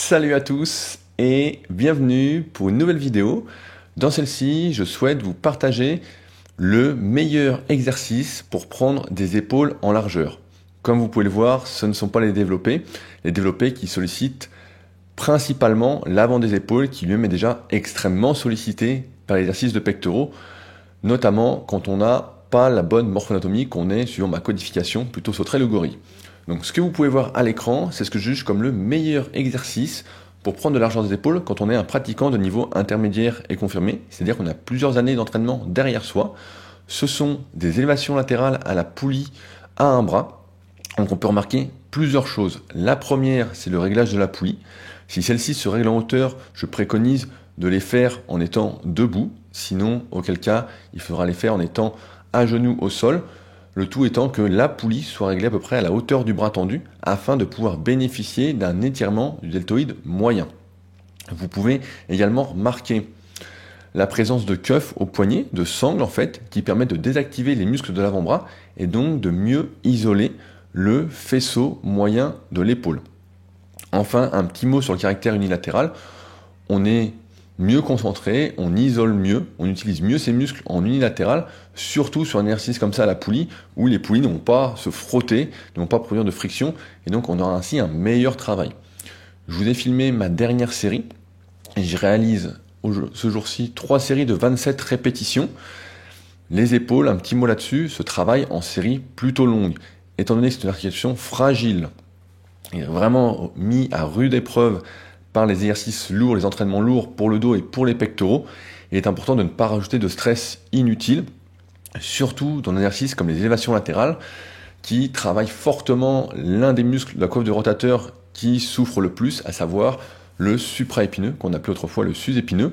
Salut à tous et bienvenue pour une nouvelle vidéo. Dans celle-ci, je souhaite vous partager le meilleur exercice pour prendre des épaules en largeur. Comme vous pouvez le voir, ce ne sont pas les développés qui sollicitent principalement l'avant des épaules qui lui-même est déjà extrêmement sollicité par l'exercice de pectoraux, notamment quand on n'a pas la bonne morphoanatomie, qu'on est sur ma codification plutôt sauterelle ou gorille. Donc ce que vous pouvez voir à l'écran, c'est ce que je juge comme le meilleur exercice pour prendre de largeur des épaules quand on est un pratiquant de niveau intermédiaire et confirmé, c'est-à-dire qu'on a plusieurs années d'entraînement derrière soi. Ce sont des élévations latérales à la poulie à un bras. Donc on peut remarquer plusieurs choses. La première, c'est le réglage de la poulie. Si celle-ci se règle en hauteur, je préconise de les faire en étant debout. Sinon, auquel cas, il faudra les faire en étant à genoux au sol. Le tout étant que la poulie soit réglée à peu près à la hauteur du bras tendu afin de pouvoir bénéficier d'un étirement du deltoïde moyen. Vous pouvez également remarquer la présence de cuffs au poignet, de sangles en fait, qui permettent de désactiver les muscles de l'avant-bras et donc de mieux isoler le faisceau moyen de l'épaule. Enfin, un petit mot sur le caractère unilatéral. On est mieux concentré, on isole mieux, on utilise mieux ses muscles en unilatéral, surtout sur un exercice comme ça à la poulie, où les poulies ne vont pas se frotter, ne vont pas produire de friction, et donc on aura ainsi un meilleur travail. Je vous ai filmé ma dernière série, et je réalise ce jour-ci 3 séries de 27 répétitions. Les épaules, un petit mot là-dessus, se travaille en série plutôt longue, étant donné que c'est une articulation fragile, et vraiment mis à rude épreuve par les exercices lourds, les entraînements lourds pour le dos et pour les pectoraux. Il est important de ne pas rajouter de stress inutile, surtout dans des exercices comme les élévations latérales, qui travaillent fortement l'un des muscles de la coiffe de rotateur qui souffre le plus, à savoir le supraépineux, qu'on appelait autrefois le sus-épineux,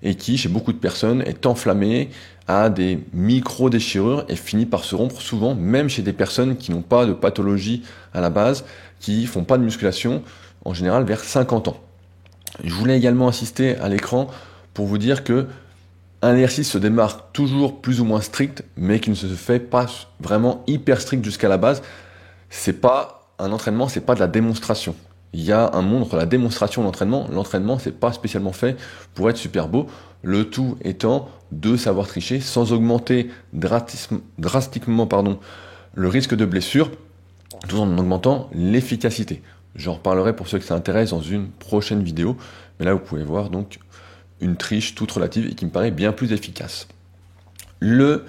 et qui, chez beaucoup de personnes, est enflammé, a des micro-déchirures et finit par se rompre souvent, même chez des personnes qui n'ont pas de pathologie à la base, qui font pas de musculation, en général vers 50 ans. Je voulais également insister à l'écran pour vous dire que un exercice se démarre toujours plus ou moins strict, mais qui ne se fait pas vraiment hyper strict jusqu'à la base. C'est pas un entraînement, c'est pas de la démonstration. Il y a un monde entre la démonstration et l'entraînement. L'entraînement, c'est pas spécialement fait pour être super beau. Le tout étant de savoir tricher sans augmenter drastiquement le risque de blessure, tout en augmentant l'efficacité. J'en reparlerai pour ceux que ça intéresse dans une prochaine vidéo, mais là vous pouvez voir donc une triche toute relative et qui me paraît bien plus efficace. Le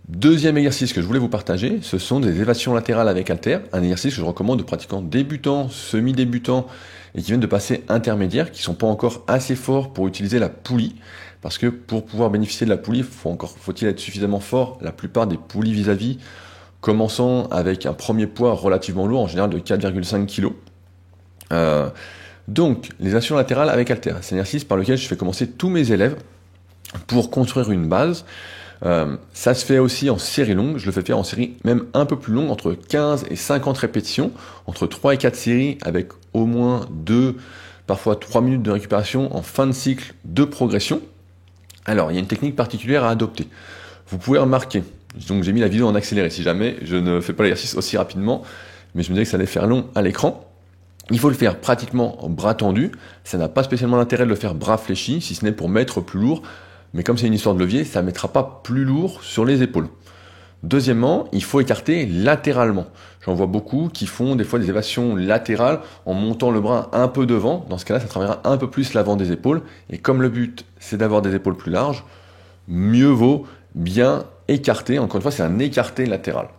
deuxième exercice que je voulais vous partager, ce sont des élévations latérales avec haltères, un exercice que je recommande aux pratiquants débutants, semi-débutants et qui viennent de passer intermédiaires, qui ne sont pas encore assez forts pour utiliser la poulie, parce que pour pouvoir bénéficier de la poulie, faut-il être suffisamment fort. La plupart des poulies vis-à-vis commençant avec un premier poids relativement lourd, en général de 4,5 kg. Donc, les élévations latérales avec haltères, c'est un exercice par lequel je fais commencer tous mes élèves pour construire une base. Ça se fait aussi en série longue, je le fais faire en série même un peu plus longue, entre 15 et 50 répétitions, entre 3 et 4 séries avec au moins 2, parfois 3 minutes de récupération en fin de cycle de progression. Alors, il y a une technique particulière à adopter. Vous pouvez remarquer, donc j'ai mis la vidéo en accéléré si jamais je ne fais pas l'exercice aussi rapidement, mais je me disais que ça allait faire long à l'écran. Il faut le faire pratiquement en bras tendu, ça n'a pas spécialement l'intérêt de le faire bras fléchis, si ce n'est pour mettre plus lourd, mais comme c'est une histoire de levier, ça ne mettra pas plus lourd sur les épaules. Deuxièmement, il faut écarter latéralement. J'en vois beaucoup qui font des fois des élévations latérales en montant le bras un peu devant, dans ce cas-là ça travaillera un peu plus l'avant des épaules, et comme le but c'est d'avoir des épaules plus larges, mieux vaut bien écarter, encore une fois c'est un écarté latéral.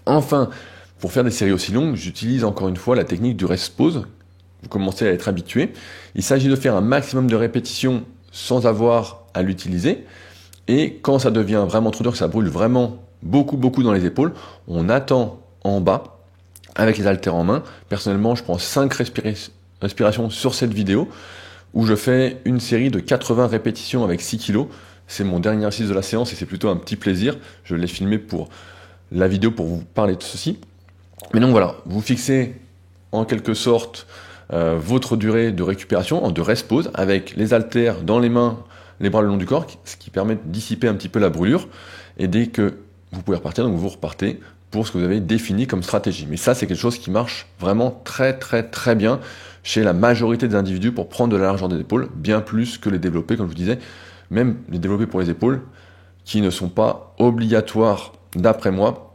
Enfin, pour faire des séries aussi longues, j'utilise encore une fois la technique du rest-pause. Vous commencez à être habitué. Il s'agit de faire un maximum de répétitions sans avoir à l'utiliser. Et quand ça devient vraiment trop dur, que ça brûle vraiment beaucoup dans les épaules, on attend en bas avec les haltères en main. Personnellement, je prends 5 respirations sur cette vidéo où je fais une série de 80 répétitions avec 6 kg. C'est mon dernier exercice de la séance et c'est plutôt un petit plaisir. Je l'ai filmé pour la vidéo pour vous parler de ceci. Mais donc voilà, vous fixez en quelque sorte votre durée de récupération, de rest-pause, avec les haltères dans les mains, les bras le long du corps, ce qui permet de dissiper un petit peu la brûlure. Et dès que vous pouvez repartir, donc vous repartez pour ce que vous avez défini comme stratégie. Mais ça, c'est quelque chose qui marche vraiment très très très bien chez la majorité des individus pour prendre de la largeur des épaules, bien plus que les développés, comme je vous disais, même les développés pour les épaules, qui ne sont pas obligatoires, d'après moi,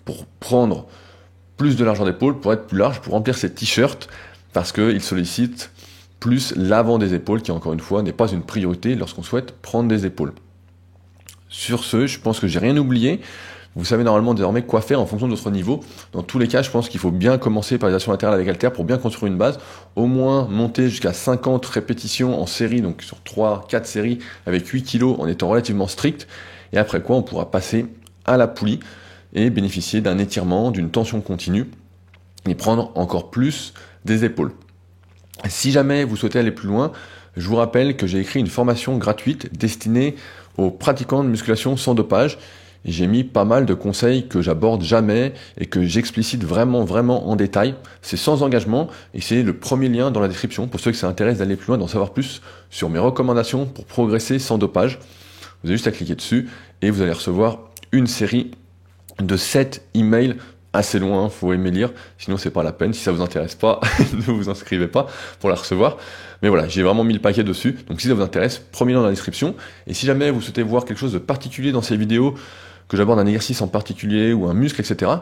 pour prendre plus de largeur d'épaule, pour être plus large, pour remplir ses t-shirts, parce qu'ils sollicitent plus l'avant des épaules, qui encore une fois n'est pas une priorité lorsqu'on souhaite prendre des épaules. Sur ce, je pense que j'ai rien oublié. Vous savez normalement désormais quoi faire en fonction de votre niveau. Dans tous les cas, je pense qu'il faut bien commencer par les actions latérales avec haltères pour bien construire une base. Au moins monter jusqu'à 50 répétitions en série, donc sur 3-4 séries avec 8 kg en étant relativement strict. Et après quoi, on pourra passer à la poulie et bénéficier d'un étirement, d'une tension continue et prendre encore plus des épaules. Si jamais vous souhaitez aller plus loin, je vous rappelle que j'ai écrit une formation gratuite destinée aux pratiquants de musculation sans dopage. J'ai mis pas mal de conseils que j'aborde jamais et que j'explicite vraiment en détail. C'est sans engagement et c'est le premier lien dans la description pour ceux qui s'intéressent d'aller plus loin, d'en savoir plus sur mes recommandations pour progresser sans dopage. Vous avez juste à cliquer dessus et vous allez recevoir une série de 7 emails assez loin, faut aimer lire, sinon c'est pas la peine. Si ça vous intéresse pas, ne vous inscrivez pas pour la recevoir. Mais voilà, j'ai vraiment mis le paquet dessus. Donc si ça vous intéresse, premier lien dans la description. Et si jamais vous souhaitez voir quelque chose de particulier dans ces vidéos, que j'aborde un exercice en particulier ou un muscle, etc.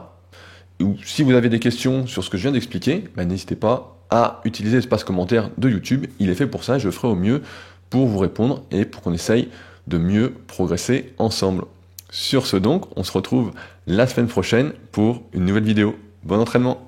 Ou si vous avez des questions sur ce que je viens d'expliquer, n'hésitez pas à utiliser l'espace commentaire de YouTube. Il est fait pour ça, je ferai au mieux pour vous répondre et pour qu'on essaye de mieux progresser ensemble. Sur ce donc, on se retrouve la semaine prochaine pour une nouvelle vidéo. Bon entraînement!